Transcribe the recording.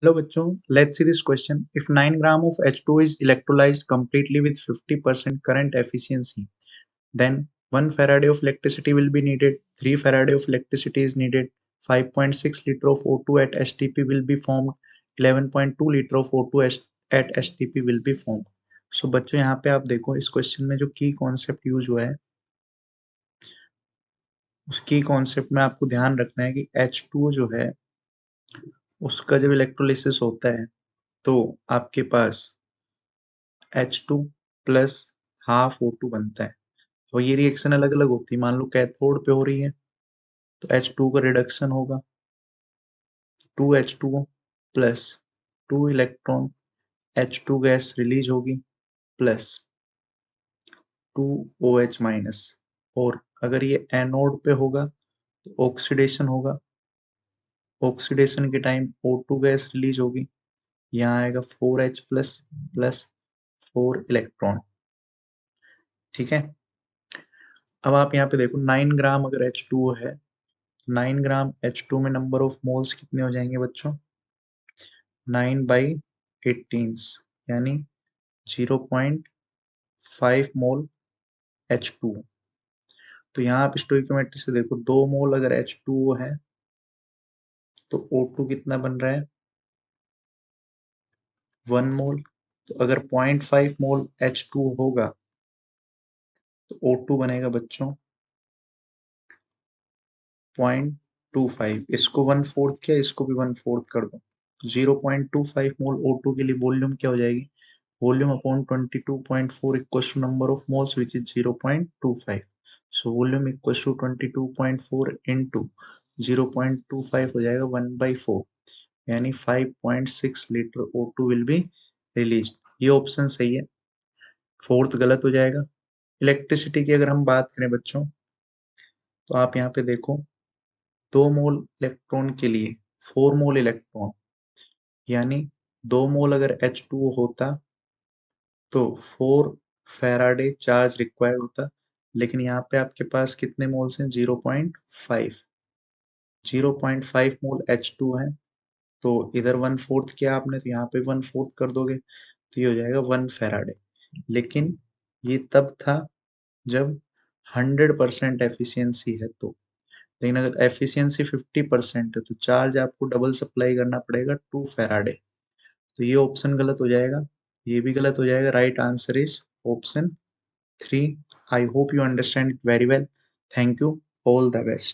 Hello bachcho, let's see this question. If 9 gram of H2 is electrolyzed completely with 50% current efficiency, then 1 Faraday of electricity will be needed, 3 Faraday of electricity is needed, 5.6 liter of O2 at STP will be formed, 11.2 liter of O2 at STP will be formed. So बच्चों यहाँ पे आप देखो इस question में जो की concept use हुआ है उस की कॉन्सेप्ट में आपको ध्यान रखना है कि H2 जो है उसका जब इलेक्ट्रोलिसिस होता है तो आपके पास H2 प्लस हाफ O2 बनता है और ये रिएक्शन अलग अलग होती है। मान लो कैथोड पे हो रही है तो H2 का रिडक्शन होगा 2H2O plus 2 electron H2 gas release होगी प्लस 2OH माइनस। और अगर ये एनोड पे होगा तो ऑक्सीडेशन होगा, ऑक्सीडेशन के टाइम O2 गैस रिलीज होगी, यहाँ आएगा 4H प्लस प्लस 4 इलेक्ट्रॉन। ठीक है, अब आप यहाँ पे देखो 9 ग्राम अगर H2O है, 9 ग्राम H2 में नंबर ऑफ मोल्स कितने हो जाएंगे बच्चों? 9/18 यानी 0.5 मोल H2O। तो यहाँ आप स्टोइकियोमेट्री से देखो 2 मोल अगर H2O है तो O2 कितना बन रहा है? 1 मोल। तो अगर 0.5 मोल H2O होगा तो O2 बनेगा बच्चों 0.25। इसको 1/4 किया, इसको भी 1/4 कर दो, 0.25 मोल O2 के लिए वॉल्यूम क्या हो जाएगी? Volume upon 22.4 equals to number of moles which is 0.25। So volume equals to 22.4 into 0.25 हो जाएगा 1/4 यानी 5.6 litre O2 will be release. ये ऑप्शन सही है, फोर्थ गलत हो जाएगा। इलेक्ट्रिसिटी की अगर हम बात करें बच्चों तो आप यहाँ पे देखो 2 मोल इलेक्ट्रॉन के लिए 4 मोल इलेक्ट्रॉन यानी 2 मोल अगर H2O होता तो 4 फैराडे चार्ज रिक्वायर्ड होता, लेकिन यहाँ पे आपके पास कितने मोल्स हैं? 0.5। 0.5 मोल H2 है तो इधर 1/4 किया आपने तो यहाँ पे 1/4 कर दोगे तो ये हो जाएगा 1 फैराडे। लेकिन ये तब था जब 100% एफिशिएंसी है तो, लेकिन अगर एफिशिएंसी 50% है तो चार्ज आपको डबल सप्लाई करना पड़ेगा 2 फैराडे। तो ये ऑप्शन गलत हो जाएगा, ये भी गलत हो जाएगा। Right answer is option 3। I hope you understand it very well. Thank you. All the best.